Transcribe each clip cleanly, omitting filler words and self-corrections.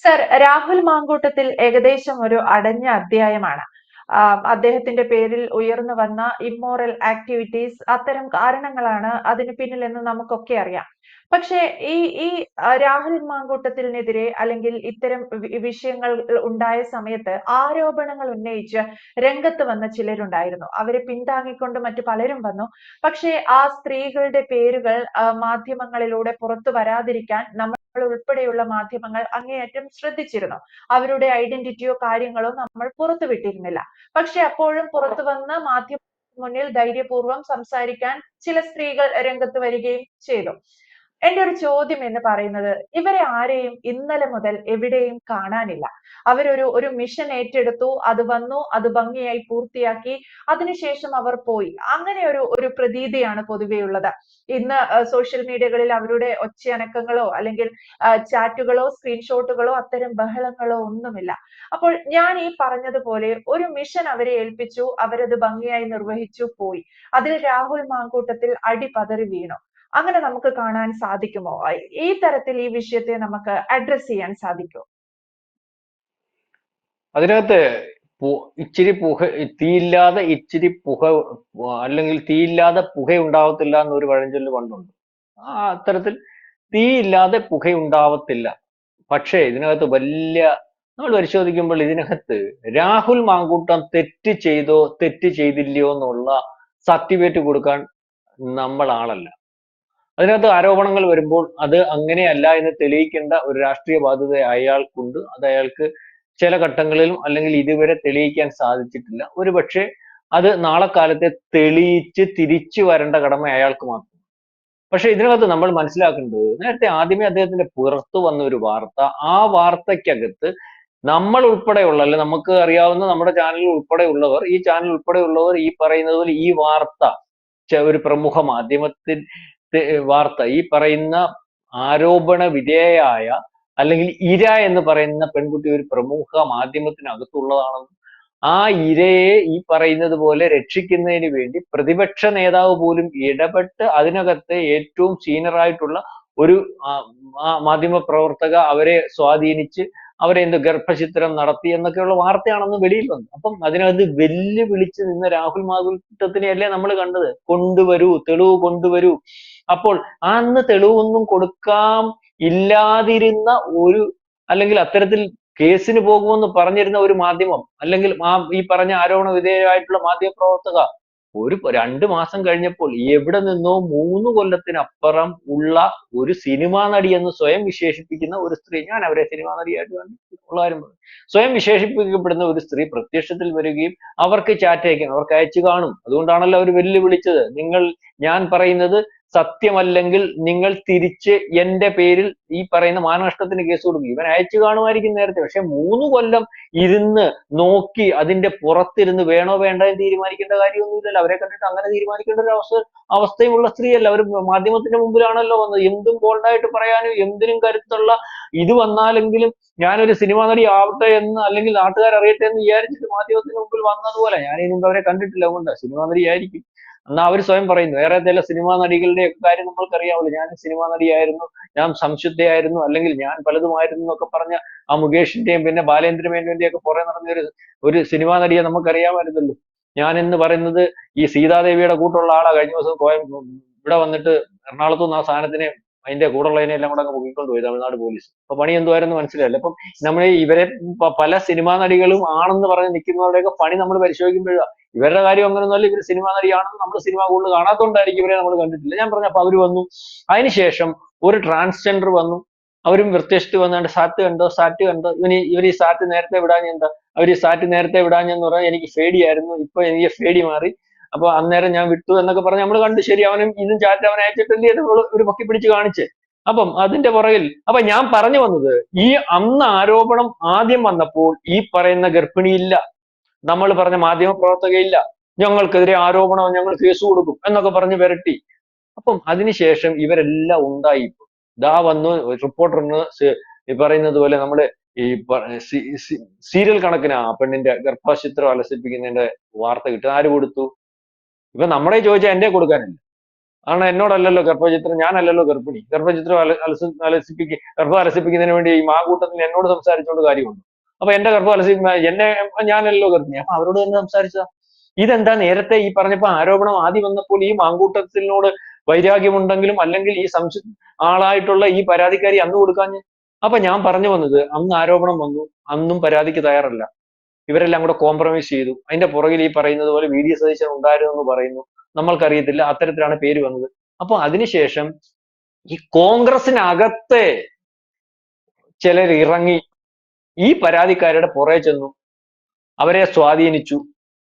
Sir, Rahul Mamkootathil ഏകദേശം ഒരു അടഞ്ഞ അധ്യായമാണ്. അദ്ദേഹത്തിന്റെ പേരിൽ ഉയർന്നു വന്ന ഇമ്മോറൽ ആക്ടിവിറ്റീസ്, അത്തരം കാരണങ്ങളാണ് അതിന് പിന്നിലെന്ന് നമുക്കൊക്കെ അറിയാം. പക്ഷേ ഈ ഈ രാഹുൽ മാങ്കൂട്ടത്തിനെതിരെ അല്ലെങ്കിൽ ഇത്തരം വിഷയങ്ങൾ ഉണ്ടായ സമയത്ത് ആരോപണങ്ങൾ ഉന്നയിച്ച് രംഗത്ത് വന്ന ചിലരുണ്ടായിരുന്നു. അവരെ പിന്താങ്ങിക്കൊണ്ട് മറ്റു പലരും വന്നു. പക്ഷേ ആ സ്ത്രീകളുടെ പേരുകൾ മാധ്യമങ്ങളിലൂടെ പുറത്തു വരാതിരിക്കാൻ നമ്മൾ ഉൾപ്പെടെയുള്ള മാധ്യമങ്ങൾ അങ്ങേയറ്റം ശ്രദ്ധിച്ചിരുന്നു. അവരുടെ ഐഡന്റിറ്റിയോ കാര്യങ്ങളോ നമ്മൾ പുറത്തുവിട്ടിരുന്നില്ല. പക്ഷെ അപ്പോഴും പുറത്തു വന്ന മാധ്യമ മുന്നിൽ ധൈര്യപൂർവ്വം സംസാരിക്കാൻ ചില സ്ത്രീകൾ രംഗത്ത് വരികയും ചെയ്തു. എന്റെ ഒരു ചോദ്യം എന്ന് പറയുന്നത്, ഇവരെ ആരെയും ഇന്നലെ മുതൽ എവിടെയും കാണാനില്ല. അവരൊരു മിഷൻ ഏറ്റെടുത്തു, അത് വന്നു, അത് ഭംഗിയായി പൂർത്തിയാക്കി, അതിനുശേഷം അവർ പോയി. അങ്ങനെ ഒരു പ്രതീതിയാണ് പൊതുവെ ഉള്ളത്. ഇന്ന് സോഷ്യൽ മീഡിയകളിൽ അവരുടെ ഒച്ചയനക്കങ്ങളോ അല്ലെങ്കിൽ ചാറ്റുകളോ സ്ക്രീൻഷോട്ടുകളോ അത്തരം ബഹളങ്ങളോ ഒന്നുമില്ല. അപ്പോൾ ഞാൻ ഈ പറഞ്ഞതുപോലെ ഒരു മിഷൻ അവരെ ഏൽപ്പിച്ചു, അവരത് ഭംഗിയായി നിർവഹിച്ചു, പോയി. അതിൽ രാഹുൽ മാങ്കൂട്ടത്തിൽ അടിപതറി വീണു. അങ്ങനെ നമുക്ക് കാണാൻ സാധിക്കുമോ? ഈ തരത്തിൽ ഈ വിഷയത്തെ നമുക്ക് അഡ്രസ് ചെയ്യാൻ സാധിക്കുമോ? അതിനകത്ത് ഇച്ചിരി തീയില്ലാതെ ഇച്ചിരി അല്ലെങ്കിൽ തീയില്ലാതെ പുക ഉണ്ടാവത്തില്ല എന്നൊരു പഴഞ്ചൊല്ല് പണ്ടുണ്ട്. അത്തരത്തിൽ തീയില്ലാതെ പുക ഉണ്ടാവത്തില്ല. പക്ഷേ ഇതിനകത്ത് നമ്മൾ പരിശോധിക്കുമ്പോൾ ഇതിനകത്ത് രാഹുൽ മാങ്കൂട്ടം തെറ്റ് ചെയ്തോ തെറ്റ് ചെയ്തില്ലയോ എന്നുള്ള സർട്ടിഫിക്കറ്റ് കൊടുക്കാൻ നമ്മൾ ആളല്ല. അതിനകത്ത് ആരോപണങ്ങൾ വരുമ്പോൾ അത് അങ്ങനെയല്ല എന്ന് തെളിയിക്കേണ്ട ഒരു രാഷ്ട്രീയ ബാധ്യത അയാൾക്കുണ്ട്. അത് അയാൾക്ക് ചില ഘട്ടങ്ങളിലും അല്ലെങ്കിൽ ഇതുവരെ തെളിയിക്കാൻ സാധിച്ചിട്ടില്ല. ഒരുപക്ഷെ അത് നാളെ കാലത്തെ തെളിയിച്ച് തിരിച്ചു വരേണ്ട കടമ അയാൾക്ക് മാത്രം. പക്ഷെ ഇതിനകത്ത് നമ്മൾ മനസ്സിലാക്കേണ്ടത്, നേരത്തെ ആദ്യമേ അദ്ദേഹത്തിന്റെ പുറത്തു വന്ന ഒരു വാർത്ത, ആ വാർത്തയ്ക്കകത്ത് നമ്മൾ ഉൾപ്പെടെയുള്ള, അല്ലെ നമുക്ക് അറിയാവുന്ന നമ്മുടെ ചാനൽ ഉൾപ്പെടെയുള്ളവർ, ഈ ചാനൽ ഉൾപ്പെടെയുള്ളവർ ഈ പറയുന്നത് പോലെ ഈ വാർത്ത ഒരു പ്രമുഖ മാധ്യമത്തിൽ വാർത്ത, ഈ പറയുന്ന ആരോപണ വിധേയയായ അല്ലെങ്കിൽ ഇര എന്ന് പറയുന്ന പെൺകുട്ടി ഒരു പ്രമുഖ മാധ്യമത്തിനകത്തുള്ളതാണെന്നും ആ ഇരയെ ഈ പറയുന്നത് പോലെ രക്ഷിക്കുന്നതിന് വേണ്ടി പ്രതിപക്ഷ നേതാവ് പോലും ഇടപെട്ട് അതിനകത്തെ ഏറ്റവും സീനിയർ ആയിട്ടുള്ള ഒരു മാധ്യമ പ്രവർത്തക അവരെ സ്വാധീനിച്ച് അവരെ ഗർഭചിത്രം നടത്തി എന്നൊക്കെയുള്ള വാർത്തയാണെന്ന് വെളിയിൽ വന്നു. അപ്പം അതിനകത്ത് വെല്ലുവിളിച്ച് നിന്ന രാഹുൽ മാങ്കൂട്ടത്തിനെയല്ലേ നമ്മൾ കണ്ടത്. കൊണ്ടുവരൂ, തെളിവ് കൊണ്ടുവരൂ. അപ്പോൾ അന്ന് തെളിവൊന്നും കൊടുക്കാൻ ഇല്ലാതിരുന്ന ഒരു, അല്ലെങ്കിൽ അത്തരത്തിൽ കേസിന് പോകുമെന്ന് പറഞ്ഞിരുന്ന ഒരു മാധ്യമം, അല്ലെങ്കിൽ ഈ പറഞ്ഞ ആരോപണ വിധേയമായിട്ടുള്ള മാധ്യമ പ്രവർത്തക ഒരു 2 മാസം കഴിഞ്ഞപ്പോൾ എവിടെ നിന്നോ 3 കൊല്ലത്തിനപ്പുറം ഉള്ള ഒരു സിനിമാ നടി എന്ന് സ്വയം വിശേഷിപ്പിക്കുന്ന ഒരു സ്ത്രീ, ഞാൻ അവരെ സിനിമാ നടിയായിട്ട് കണ്ടിട്ടുള്ള കാര്യം, സ്വയം വിശേഷിപ്പിക്കപ്പെടുന്ന ഒരു സ്ത്രീ പ്രത്യക്ഷത്തിൽ വരികയും അവർക്ക് ചാറ്റ് അയക്കണം, അവർക്ക് അയച്ചു കാണും. അതുകൊണ്ടാണല്ലോ അവർ വെല്ലുവിളിച്ചത്, ഞാൻ പറയുന്നത് സത്യമല്ലെങ്കിൽ നിങ്ങൾ തിരിച്ച് എന്റെ പേരിൽ ഈ പറയുന്ന മാനനഷ്ടത്തിന് കേസ് കൊടുക്കും. ഇവൻ അയച്ചു കാണുമായിരിക്കും നേരത്തെ. പക്ഷെ 3 കൊല്ലം ഇരുന്ന് നോക്കി അതിന്റെ പുറത്തിരുന്ന് വേണോ വേണ്ടോ എന്ന് തീരുമാനിക്കേണ്ട കാര്യമൊന്നുമില്ലല്ലോ. അവരെ കണ്ടിട്ട് അങ്ങനെ തീരുമാനിക്കേണ്ട ഒരു അവസ്ഥയുമുള്ള സ്ത്രീയല്ല. അവർ മാധ്യമത്തിന്റെ മുമ്പിലാണല്ലോ വന്നത്. എന്തും ബോൾഡായിട്ട് പറയാനും എന്തിനും കരുത്തുള്ള ഇത് വന്നാലെങ്കിലും ഞാനൊരു സിനിമാ നടി ആവട്ടെ എന്ന്, അല്ലെങ്കിൽ നാട്ടുകാർ അറിയട്ടെ എന്ന് വിചാരിച്ചിട്ട് മാധ്യമത്തിന് മുമ്പിൽ വന്നതുപോലെ. ഞാൻ ഇതിനു മുമ്പ് അവരെ കണ്ടിട്ടില്ല, അതുകൊണ്ട് സിനിമാ നടി ആയിരിക്കും എന്നാ അവർ സ്വയം പറയുന്നു. വേറെ ചില സിനിമാ നടികളുടെ ഒക്കെ കാര്യം നമ്മൾക്കറിയാമല്ലോ. ഞാൻ സിനിമാ നടിയായിരുന്നു, ഞാൻ സംശുദ്ധയായിരുന്നു, അല്ലെങ്കിൽ ഞാൻ പലതുമായിരുന്നു എന്നൊക്കെ പറഞ്ഞ ആ മുകേഷിന്റെയും പിന്നെ ബാലേന്ദ്ര മേനോന്റെയും ഒക്കെ പുറകെ നടന്ന ഒരു സിനിമാ നടിയെ നമുക്കറിയാമായിരുന്നല്ലോ. ഞാൻ എന്ന് പറയുന്നത് ഈ സീതാദേവിയുടെ കൂട്ടുള്ള ആളാ. കഴിഞ്ഞ ദിവസം ഇവിടെ വന്നിട്ട് എറണാകുളത്തു നിന്ന് ആ സാധനത്തിനെ അതിന്റെ കൂടെയുള്ളതിനെ എല്ലാം കൂടെ അങ്ങ് പൊക്കിക്കൊണ്ട് പോയി തമിഴ്നാട് പോലീസ്. അപ്പൊ പണി എന്തുവായിരുന്നു മനസ്സിലായില്ല. അപ്പം നമ്മൾ ഇവരെ പല സിനിമാ നടികളും ആണെന്ന് പറഞ്ഞ് നിൽക്കുന്നവരുടെയൊക്കെ പണി നമ്മൾ പരിശോധിക്കുമ്പോഴാണ് ഇവരുടെ കാര്യം അങ്ങനെയൊന്നുമല്ല. ഇവർ സിനിമാ നടിയാണെന്ന് നമ്മൾ സിനിമ കൂടുതൽ കാണാത്തോണ്ടായിരിക്കും ഇവരെ നമ്മൾ കണ്ടിട്ടില്ല. ഞാൻ പറഞ്ഞ, അപ്പൊ അവര് വന്നു. അതിനുശേഷം ഒരു ട്രാൻസ്ജെൻഡർ വന്നു, അവരും വൃത്യഷ്ടി വന്നാണ്ട് സാറ്റ് കണ്ടോ ഇവർ ഈ സാറ്റ് നേരത്തെ വിടാഞ്ഞെന്താ, അവർ ഈ സാറ്റ് നേരത്തെ വിടാഞ്ഞെന്ന് പറഞ്ഞാൽ എനിക്ക് പേടിയായിരുന്നു, ഇപ്പൊ എനിക്ക് പേടി മാറി, അപ്പൊ അന്നേരം ഞാൻ വിട്ടു എന്നൊക്കെ പറഞ്ഞ് നമ്മൾ കണ്ടു. ശരി, അവനും ഇതും ചാറ്റ് അവൻ അയച്ചിട്ടില്ലേ ഒരു പൊക്കി പിടിച്ച് കാണിച്ച്. അപ്പം അതിന്റെ പുറകിൽ അപ്പൊ ഞാൻ പറഞ്ഞു വന്നത്, ഈ അന്ന് ആരോപണം ആദ്യം വന്നപ്പോൾ ഈ പറയുന്ന ഗർഭിണിയില്ല, നമ്മൾ പറഞ്ഞ മാധ്യമ പ്രവർത്തകയില്ല, ഞങ്ങൾക്കെതിരെ ആരോപണം, ഞങ്ങൾ കേസ് കൊടുക്കും എന്നൊക്കെ പറഞ്ഞ് വിരട്ടി. അപ്പം അതിനുശേഷം ഇവരെല്ലാം ഉണ്ടായി. ദാ വന്നു റിപ്പോർട്ടറിന് ഈ പറയുന്നത് പോലെ നമ്മള് ഈ സീരിയൽ കണക്കിന് ആ പെണ്ണിന്റെ ഗർഭചിത്രം അലസിപ്പിക്കുന്നതിന്റെ വാർത്ത കിട്ടും. ആര് കൊടുത്തു? ഇപ്പൊ നമ്മളെ ചോദിച്ചാൽ എന്റെ കൊടുക്കാനില്ല. കാരണം എന്നോടല്ലല്ലോ ഗർഭചിത്രം, ഞാനല്ലല്ലോ ഗർഭിണി. ഗർഭചിത്രം ഗർഭം അലസിപ്പിക്കുന്നതിന് വേണ്ടി ഈ മാങ്കൂട്ടത്തിൽ എന്നോട് സംസാരിച്ചുകൊണ്ട് കാര്യമുണ്ട്. അപ്പൊ എന്റെ ഗർഭം എന്നെ ഞാനല്ലോ ഗർഭിണി, അപ്പൊ അവരോട് തന്നെ സംസാരിച്ചതാ. ഇതെന്താ നേരത്തെ ഈ പറഞ്ഞപ്പോ ആരോപണം ആദ്യം വന്നപ്പോൾ ഈ മാങ്കൂട്ടത്തിനോട് വൈരാഗ്യമുണ്ടെങ്കിലും അല്ലെങ്കിൽ ഈ ആളായിട്ടുള്ള ഈ പരാതിക്കാരി അന്ന് കൊടുക്കാഞ്ഞ്? അപ്പൊ ഞാൻ പറഞ്ഞു വന്നത്, അന്ന് ആരോപണം വന്നു, അന്നും പരാതിക്ക് തയ്യാറല്ല. ഇവരെല്ലാം കൂടെ കോംപ്രമൈസ് ചെയ്തു. അതിന്റെ പുറകിൽ ഈ പറയുന്നത് പോലെ വി ഡി സതീശൻ ഉണ്ടായിരുന്നു എന്ന് പറയുന്നു. നമ്മൾക്കറിയത്തില്ല, അത്തരത്തിലാണ് പേര് വന്നത്. അപ്പൊ അതിനുശേഷം ഈ കോൺഗ്രസിനകത്തെ ചിലർ ഇറങ്ങി ഈ പരാതിക്കാരുടെ പുറകെ ചെന്നു, അവരെ സ്വാധീനിച്ചു.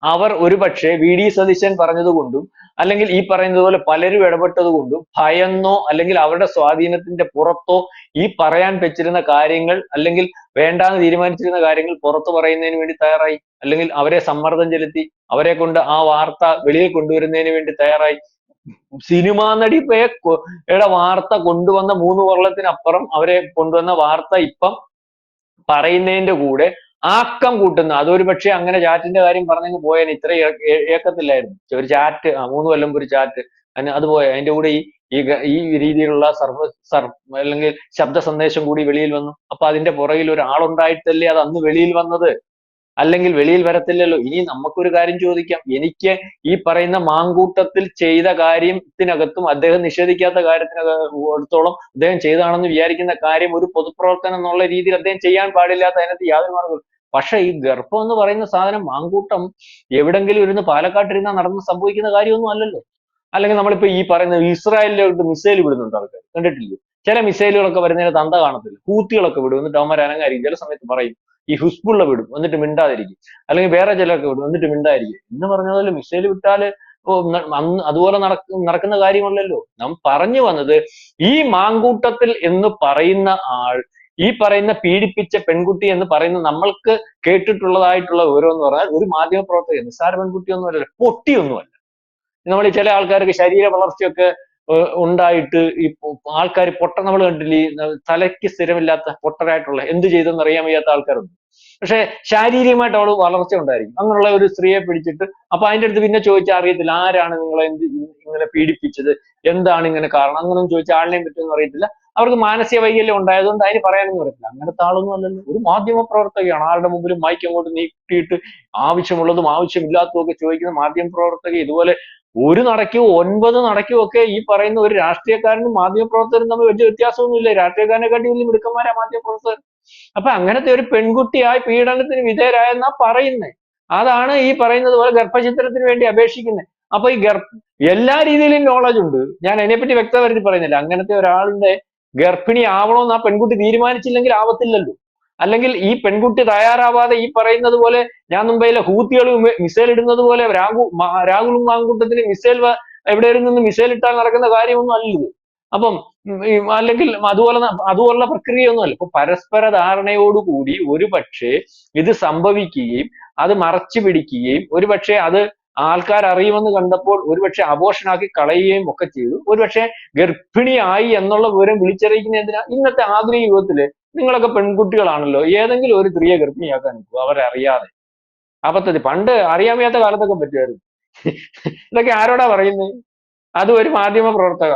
അവർ ഒരുപക്ഷെ വി ഡി സതീശൻ പറഞ്ഞതുകൊണ്ടും അല്ലെങ്കിൽ ഈ പറയുന്നത് പോലെ പലരും ഇടപെട്ടത് കൊണ്ടും ഭയന്നോ അല്ലെങ്കിൽ അവരുടെ സ്വാധീനത്തിന്റെ പുറത്തോ ഈ പറയാൻ വെച്ചിരുന്ന കാര്യങ്ങൾ അല്ലെങ്കിൽ വേണ്ടാന്ന് തീരുമാനിച്ചിരുന്ന കാര്യങ്ങൾ പുറത്തു പറയുന്നതിന് വേണ്ടി തയ്യാറായി, അല്ലെങ്കിൽ അവരെ സമ്മർദ്ദം ചെലുത്തി അവരെ കൊണ്ട് ആ വാർത്ത വെളിയിൽ കൊണ്ടുവരുന്നതിന് വേണ്ടി തയ്യാറായി. സിനിമാ നടിയുടെ വാർത്ത കൊണ്ടുവന്ന 3 കൊല്ലത്തിനപ്പുറം അവരെ കൊണ്ടുവന്ന വാർത്ത ഇപ്പം പറയുന്നതിന്റെ കൂടെ ആക്കം കൂട്ടുന്ന, അതൊരു പക്ഷേ അങ്ങനെ ചാറ്റിന്റെ കാര്യം പറഞ്ഞങ്ങ് പോയാൽ ഇത്ര ഏക്കത്തില്ലായിരുന്നു. ഒരു ചാറ്റ്, 3 കൊല്ലം ഒരു ചാറ്റ്, അത് പോയ അതിന്റെ കൂടെ ഈ രീതിയിലുള്ള അല്ലെങ്കിൽ ശബ്ദ സന്ദേശം കൂടി വെളിയിൽ വന്നു. അപ്പൊ അതിന്റെ പുറകിൽ ഒരാളുണ്ടായിട്ടല്ലേ അത് അന്ന് വെളിയിൽ വന്നത്, അല്ലെങ്കിൽ വെളിയിൽ വരത്തില്ലല്ലോ. ഇനി നമുക്കൊരു കാര്യം ചോദിക്കാം, എനിക്ക് ഈ പറയുന്ന മാങ്കൂട്ടത്തിൽ ചെയ്ത കാര്യത്തിനകത്തും അദ്ദേഹം നിഷേധിക്കാത്ത കാര്യത്തിനകത്തോളം അദ്ദേഹം ചെയ്തതാണെന്ന് വിചാരിക്കുന്ന കാര്യം ഒരു പൊതുപ്രവർത്തനം എന്നുള്ള രീതിയിൽ അദ്ദേഹം ചെയ്യാൻ പാടില്ലാത്ത, അതിനകത്ത് യാതൊരു മാർഗവും. പക്ഷെ ഈ ഗർഭം എന്ന് പറയുന്ന സാധനം, മാങ്കൂട്ടം എവിടെങ്കിലും ഇരുന്ന് പാലക്കാട്ടിരുന്നാൽ നടന്ന് സംഭവിക്കുന്ന കാര്യമൊന്നും അല്ലല്ലോ. അല്ലെങ്കിൽ നമ്മളിപ്പോ ഈ പറയുന്ന ഇസ്രായേലിലോട്ട് മിസൈൽ വിടുന്നുണ്ട് ആൾക്കാർ, കണ്ടിട്ടില്ലേ? ചില മിസൈലുകളൊക്കെ വരുന്നതിന് തന്ത കാണത്തില്ല, ഹൂത്തികളൊക്കെ വിടും, എന്നിട്ട് അവന്മാർ അനങ്ങായിരിക്കും. ചില സമയത്ത് പറയും ഈ ഹുസ്ബുള്ള വിടും എന്നിട്ട് മിണ്ടാതിരിക്കും, അല്ലെങ്കിൽ വേറെ ചിലരൊക്കെ വിടും എന്നിട്ട് മിണ്ടാതിരിക്കും. എന്ന് പറഞ്ഞ പോലെ മിസൈൽ വിട്ടാല് അന്ന് അതുപോലെ നടക്കുന്ന കാര്യമല്ലല്ലോ. നാം പറഞ്ഞു വന്നത്, ഈ മാങ്കൂട്ടത്തിൽ എന്ന് പറയുന്ന ആൾ, ഈ പറയുന്ന പീഡിപ്പിച്ച പെൺകുട്ടി എന്ന് പറയുന്ന നമ്മൾക്ക് കേട്ടിട്ടുള്ളതായിട്ടുള്ള ഓരോന്ന് പറഞ്ഞാൽ ഒരു മാധ്യമ പ്രവർത്തകൻ, നിസ്സാര പെൺകുട്ടിയൊന്നും അല്ലല്ലോ, പൊട്ടിയൊന്നുമല്ല. നമ്മൾ ചില ആൾക്കാർക്ക് ശരീര വളർച്ചയൊക്കെ ഉണ്ടായിട്ട് ഈ ആൾക്കാർ നമ്മൾ കണ്ടില്ലേ, തലയ്ക്ക് സ്ഥിരമില്ലാത്ത പൊട്ടരായിട്ടുള്ള, എന്ത് ചെയ്തെന്ന് അറിയാൻ വയ്യാത്ത ആൾക്കാരുണ്ട്. പക്ഷെ ശാരീരികമായിട്ട് അവള് വളർച്ച ഉണ്ടായിരിക്കും. അങ്ങനെയുള്ള ഒരു സ്ത്രീയെ പിടിച്ചിട്ട് അപ്പൊ അതിന്റെ അടുത്ത് പിന്നെ ചോദിച്ചാൽ അറിയത്തില്ല ആരാണ് നിങ്ങളെ ഇങ്ങനെ പീഡിപ്പിച്ചത്, എന്താണ് ഇങ്ങനെ കാരണം, അങ്ങനൊന്നും ചോദിച്ചാൽ ആളിനെയും പറ്റുമെന്ന് അറിയത്തില്ല. അവർക്ക് മാനസിക വൈകല്യം ഉണ്ടായതുകൊണ്ട് അതിന് പറയാനൊന്നും അറിയത്തില്ല. അങ്ങനത്തെ ആളൊന്നും അല്ലല്ലോ, ഒരു മാധ്യമ പ്രവർത്തകയാണ്. ആരുടെ മുമ്പിലും മൈക്ക് അങ്ങോട്ട് നീട്ടിയിട്ട് ആവശ്യമുള്ളതും ആവശ്യമില്ലാത്തതും ഒക്കെ ചോദിക്കുന്ന മാധ്യമ പ്രവർത്തക. ഇതുപോലെ ഒരു നടക്കും 9 നടക്കും ഒക്കെ ഈ പറയുന്ന ഒരു രാഷ്ട്രീയക്കാരനും മാധ്യമപ്രവർത്തകരും തമ്മിൽ വലിയ വ്യത്യാസമൊന്നുമില്ല. രാഷ്ട്രീയക്കാരനെക്കാട്ടി വലിയ മിടുക്കന്മാരാ മാധ്യമപ്രവർത്തകർ. അപ്പൊ അങ്ങനത്തെ ഒരു പെൺകുട്ടിയായി പീഡനത്തിന് വിധേയരായെന്നാ പറയുന്നത്. അതാണ് ഈ പറയുന്നത് പോലെ ഗർഭഛിദ്രത്തിന് വേണ്ടി അപേക്ഷിക്കുന്നത്. അപ്പൊ ഈ എല്ലാ രീതിയിലും നോളജ് ഉണ്ട്. ഞാൻ അതിനെപ്പറ്റി വ്യക്തമായിട്ട് പറയുന്നില്ല. അങ്ങനത്തെ ഒരാളുടെ ഗർഭിണി ആവണമെന്ന് ആ പെൺകുട്ടി തീരുമാനിച്ചില്ലെങ്കിൽ ആവത്തില്ലല്ലോ. അല്ലെങ്കിൽ ഈ പെൺകുട്ടി തയ്യാറാവാതെ ഈ പറയുന്നത് പോലെ, ഞാൻ മുംബൈയിലെ ഹൂത്തികൾ മിസൈൽ ഇടുന്നത് പോലെ രാഹുലും മാങ്കൂട്ടത്തിന് എവിടെ നിന്ന് മിസൈൽ ഇട്ടാൽ നടക്കുന്ന കാര്യമൊന്നും അല്ലത്. അപ്പം അല്ലെങ്കിൽ അതുപോലുള്ള പ്രക്രിയയൊന്നും അല്ല. ഇപ്പൊ പരസ്പര ധാരണയോടുകൂടി ഒരു പക്ഷേ ഇത് സംഭവിക്കുകയും അത് മറച്ചു പിടിക്കുകയും ഒരുപക്ഷെ അത് ആൾക്കാർ അറിയുമെന്ന് കണ്ടപ്പോൾ ഒരുപക്ഷെ അബോർഷനാക്കി കളയുകയും ഒക്കെ ചെയ്തു. ഒരുപക്ഷെ ഗർഭിണിയായി എന്നുള്ള വിവരം വിളിച്ചറിയിക്കുന്ന എന്തിനാ? ഇന്നത്തെ ആധുനിക യുഗത്തില് നിങ്ങളൊക്കെ പെൺകുട്ടികളാണല്ലോ, ഏതെങ്കിലും ഒരു സ്ത്രീയെ ഗർഭിണിയാക്കാൻ നോക്കുക അവരറിയാതെ. അബദ്ധത്തിൽ പണ്ട് അറിയാൻ വയ്യാത്ത കാലത്തൊക്കെ പറ്റുമായിരുന്നു. ഇതൊക്കെ ആരോടാ പറയുന്നത്? അത് ഒരു മാധ്യമ പ്രവർത്തക.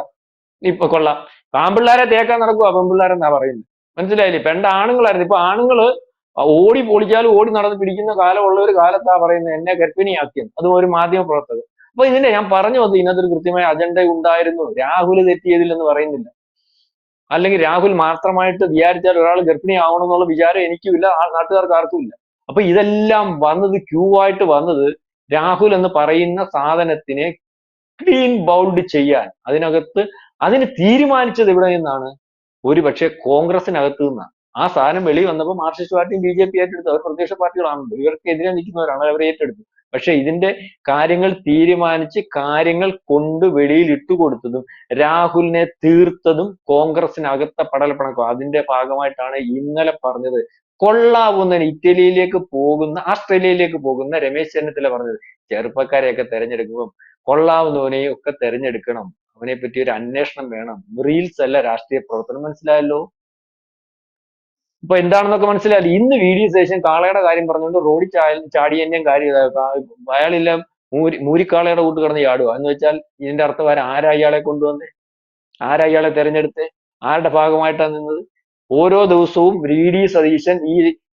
ഇപ്പൊ കൊള്ളാം, ആൺപിള്ളേരെ തേക്കാൻ നടക്കുക പെൺപിള്ളേരെന്നാ പറയുന്നത്. മനസ്സിലായില്ലേ? പണ്ട് ആണുങ്ങളായിരുന്നു, ഇപ്പൊ ആണുങ്ങള് ഓടി പൊളിച്ചാലും ഓടി നടന്ന് പിടിക്കുന്ന കാലമുള്ള ഒരു കാലത്താ പറയുന്നത് എന്നെ ഗർഭിണിയാക്കിയെന്ന്. അതും ഒരു മാധ്യമ പ്രവർത്തകർ. അപ്പൊ ഇതിന്റെ ഞാൻ പറഞ്ഞു വന്നത്, ഇതിനകത്തൊരു കൃത്യമായ അജണ്ട ഉണ്ടായിരുന്നു. രാഹുൽ തെറ്റിയതില്ലെന്ന് പറയുന്നില്ല, അല്ലെങ്കിൽ രാഹുൽ മാത്രമായിട്ട് വിചാരിച്ചാൽ ഒരാൾ ഗർഭിണി ആവണം എന്നുള്ള വിചാരം എനിക്കുമില്ല, നാട്ടുകാർക്ക് ആർക്കും ഇല്ല. അപ്പൊ ഇതെല്ലാം വന്നത് ക്യൂ ആയിട്ട് വന്നത് രാഹുൽ എന്ന് പറയുന്ന സാധനത്തിനെ ക്ലീൻ ബൗൾഡ് ചെയ്യാൻ, അതിന് തീരുമാനിച്ചത് ഇവിടെ നിന്നാണ്? ഒരുപക്ഷെ കോൺഗ്രസിനകത്ത് നിന്നാണ്. ആ സാധനം വെളി വന്നപ്പോൾ മാർക്സിസ്റ്റ് പാർട്ടിയും ബി ജെ പി ഏറ്റെടുത്തു. അവർ പ്രതിപക്ഷ പാർട്ടികളാണല്ലോ, ഇവർക്കെതിരെ നിൽക്കുന്നവരാണ്, അവരെ ഏറ്റെടുത്തു. പക്ഷെ ഇതിന്റെ കാര്യങ്ങൾ തീരുമാനിച്ച് കാര്യങ്ങൾ കൊണ്ട് വെളിയിൽ ഇട്ടുകൊടുത്തതും രാഹുലിനെ തീർത്തതും കോൺഗ്രസിനകത്തെ പടലപ്പിണക്കം. അതിന്റെ ഭാഗമായിട്ടാണ് ഇന്നലെ പറഞ്ഞത്, കൊള്ളാവുന്ന ഇറ്റലിയിലേക്ക് പോകുന്ന, ആസ്ട്രേലിയയിലേക്ക് പോകുന്ന രമേശ് ചെന്നിത്തല പറഞ്ഞത്, ചെറുപ്പക്കാരെയൊക്കെ തെരഞ്ഞെടുക്കുമ്പോൾ കൊള്ളാവുന്നവനെയും ഒക്കെ തെരഞ്ഞെടുക്കണം, അവനെ പറ്റി ഒരു അന്വേഷണം വേണം, റീൽസ് അല്ല രാഷ്ട്രീയ പ്രവർത്തനം. മനസ്സിലായല്ലോ? ഇപ്പൊ എന്താണെന്നൊക്കെ മനസ്സിലായല്ലോ. ഇന്ന് വി ഡി സതീശൻ കാളയുടെ കാര്യം പറഞ്ഞുകൊണ്ട് റോഡിൽ ചാടിയതിന്റെയും കാര്യം, അയാളില്ല മൂരിക്കാളയുടെ കൂട്ട് കിടന്ന് ചാടുക എന്ന് വെച്ചാൽ ഇതിന്റെ അർത്ഥം ആരാ ഇയാളെ കൊണ്ടുവന്നേ? ആരാ ഇയാളെ തെരഞ്ഞെടുത്തേ? ആരുടെ ഭാഗമായിട്ടാണ് നിന്നത്? ഓരോ ദിവസവും VD സതീശൻ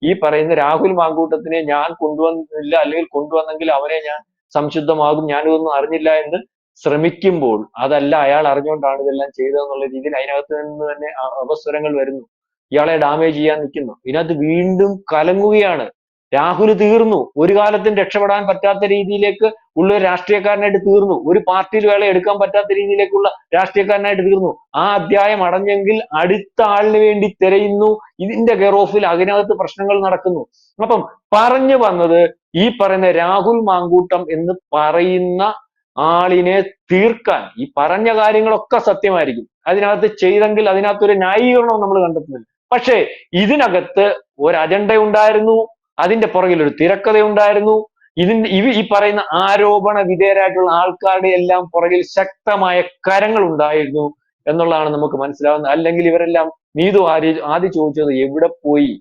ഈ പറയുന്ന രാഹുൽ മാങ്കൂട്ടത്തിനെ ഞാൻ കൊണ്ടുവന്നില്ല, അല്ലെങ്കിൽ കൊണ്ടുവന്നെങ്കിൽ അവരെ ഞാൻ സംശുദ്ധമാകും, ഞാനിതൊന്നും അറിഞ്ഞില്ല എന്ന് ശ്രമിക്കുമ്പോൾ അതല്ല, അയാൾ അറിഞ്ഞുകൊണ്ടാണ് ഇതെല്ലാം ചെയ്തതെന്നുള്ള രീതിയിൽ അതിനകത്ത് നിന്ന് തന്നെ അപസ്വരങ്ങൾ വരുന്നു. ഇയാളെ ഡാമേജ് ചെയ്യാൻ നിൽക്കുന്നു. ഇതിനകത്ത് വീണ്ടും കലങ്ങുകയാണ്. രാഹുൽ തീർന്നു. ഒരു കാലത്തും രക്ഷപ്പെടാൻ പറ്റാത്ത രീതിയിലേക്ക് ഉള്ള ഒരു രാഷ്ട്രീയക്കാരനായിട്ട് തീർന്നു. ഒരു പാർട്ടിയിൽ വേള എടുക്കാൻ പറ്റാത്ത രീതിയിലേക്കുള്ള രാഷ്ട്രീയക്കാരനായിട്ട് തീർന്നു. ആ അധ്യായം അടഞ്ഞെങ്കിൽ അടുത്ത ആളിന് വേണ്ടി തിരയുന്നു. ഇതിന്റെ കെയർ ഓഫിൽ അതിനകത്ത് പ്രശ്നങ്ങൾ നടക്കുന്നു. അപ്പം പറഞ്ഞു വന്നത്, ഈ പറയുന്ന രാഹുൽ മാങ്കൂട്ടം എന്ന് പറയുന്ന ആളിനെ തീർക്കാൻ ഈ പറഞ്ഞ കാര്യങ്ങളൊക്കെ സത്യമായിരിക്കും. അതിനകത്ത് ചെയ്തെങ്കിൽ അതിനകത്തൊരു ന്യായീകരണവും നമ്മൾ കണ്ടെത്തുന്നില്ല. പക്ഷേ ഇതിനകത്ത് ഒരു അജണ്ട ഉണ്ടായിരുന്നു, അതിന്റെ പുറകിൽ ഒരു തിരക്കഥ ഉണ്ടായിരുന്നു. ഈ പറയുന്ന ആരോപണ വിധേയരായിട്ടുള്ള ആൾക്കാരുടെ എല്ലാം പുറകിൽ ശക്തമായ കരങ്ങൾ ഉണ്ടായിരുന്നു എന്നുള്ളതാണ് നമുക്ക് മനസ്സിലാവുന്നത്. അല്ലെങ്കിൽ ഇവരെല്ലാം നീതു ആദ്യം ചോദിച്ചത് എവിടെ പോയി,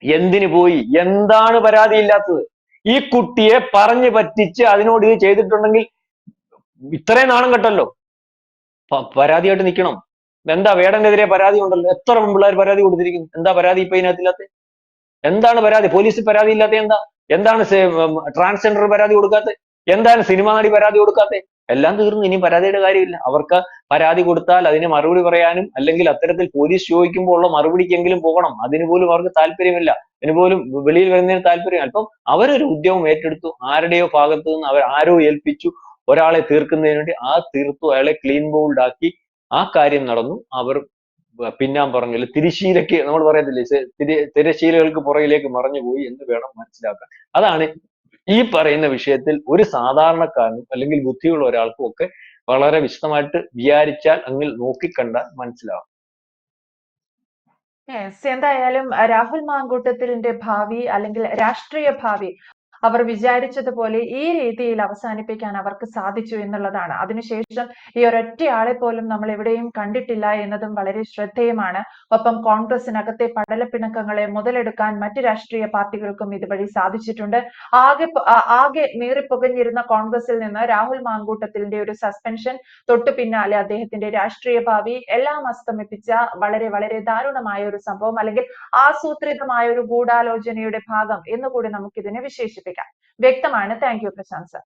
എന്തിനു പോയി, എന്താണ് പരാതിയില്ലാത്തത്? ഈ കുട്ടിയെ പറഞ്ഞു പറ്റിച്ച് അതിനോട് ഇത് ചെയ്തിട്ടുണ്ടെങ്കിൽ ഇത്രയും നാണം കെട്ടല്ലോ, പരാതിയായിട്ട് നിൽക്കണം. എന്താ വേടനെതിരെ പരാതി ഉണ്ടല്ലോ, എത്ര പെൺപിള്ളേർ പരാതി കൊടുത്തിരിക്കുന്നു, എന്താ പരാതി ഇപ്പൊ ഇതിനകത്തില്ലാത്ത? എന്താണ് പരാതി? പോലീസിൽ പരാതി ഇല്ലാത്ത എന്താ? എന്താണ് ട്രാൻസ്ജെൻഡർ പരാതി കൊടുക്കാത്ത? എന്താണ് സിനിമാ നടി പരാതി കൊടുക്കാത്ത? എല്ലാം തീർന്നു. ഇനി പരാതിയുടെ കാര്യമില്ല. അവർക്ക് പരാതി കൊടുത്താൽ അതിന് മറുപടി പറയാനും, അല്ലെങ്കിൽ അത്തരത്തിൽ പോലീസ് ചോദിക്കുമ്പോൾ ഉള്ള മറുപടിക്കെങ്കിലും പോകണം. അതിന് പോലും അവർക്ക് താല്പര്യമില്ല. അതിന് പോലും വെളിയിൽ വരുന്നതിന് താല്പര്യമില്ല. അപ്പം അവരൊരു ഉദ്യമം ഏറ്റെടുത്തു. ആരുടെയോ ഭാഗത്തു നിന്ന് അവർ ആരോ ഏൽപ്പിച്ചു ഒരാളെ തീർക്കുന്നതിന് വേണ്ടി. ആ തീർത്തു, അയാളെ ക്ലീൻ ബൗൾഡ് ആക്കി. ആ കാര്യം നടന്നു. അവർ പിന്നാമ്പറങ്ങില്ല, തിരശീലയ്ക്ക് നമ്മൾ പറയത്തില്ലേ, തിരശീലകൾക്ക് പുറകിലേക്ക് മറഞ്ഞുപോയി എന്ന് വേണം മനസ്സിലാക്കാൻ. അതാണ് ഈ പറയുന്ന വിഷയത്തിൽ ഒരു സാധാരണക്കാരനും അല്ലെങ്കിൽ ബുദ്ധിയുള്ള ഒരാൾക്കും ഒക്കെ വളരെ വിശദമായിട്ട് വിചാരിച്ചാൽ അങ്ങനെ നോക്കിക്കണ്ടാൽ മനസ്സിലാവും. എന്തായാലും രാഹുൽ മാങ്കൂട്ടത്തിന്റെ ഭാവി അല്ലെങ്കിൽ രാഷ്ട്രീയ ഭാവി അവർ വിചാരിച്ചതുപോലെ ഈ രീതിയിൽ അവസാനിപ്പിക്കാൻ അവർക്ക് സാധിച്ചു എന്നുള്ളതാണ്. അതിനുശേഷം ഈ ഒരൊറ്റയാളെ പോലും നമ്മൾ എവിടെയും കണ്ടിട്ടില്ല എന്നതും വളരെ ശ്രദ്ധേയമാണ്. ഒപ്പം കോൺഗ്രസിനകത്തെ പടലപ്പിണക്കങ്ങളെ മുതലെടുക്കാൻ മറ്റ് രാഷ്ട്രീയ പാർട്ടികൾക്കും ഇതുവഴി സാധിച്ചിട്ടുണ്ട്. ആകെ നീറിപ്പുകഞ്ഞിരുന്ന കോൺഗ്രസിൽ നിന്ന് രാഹുൽ മാങ്കൂട്ടത്തിന്റെ ഒരു സസ്പെൻഷൻ, തൊട്ടു പിന്നാലെ അദ്ദേഹത്തിന്റെ രാഷ്ട്രീയ ഭാവി എല്ലാം അസ്തമിപ്പിച്ച വളരെ വളരെ ദാരുണമായ ഒരു സംഭവം, അല്ലെങ്കിൽ ആസൂത്രിതമായ ഒരു ഗൂഢാലോചനയുടെ ഭാഗം എന്നുകൂടി നമുക്ക് ഇതിനെ വിശേഷിപ്പിക്കാം. വ്യക്തമാണ്. Thank you Prashanth sir.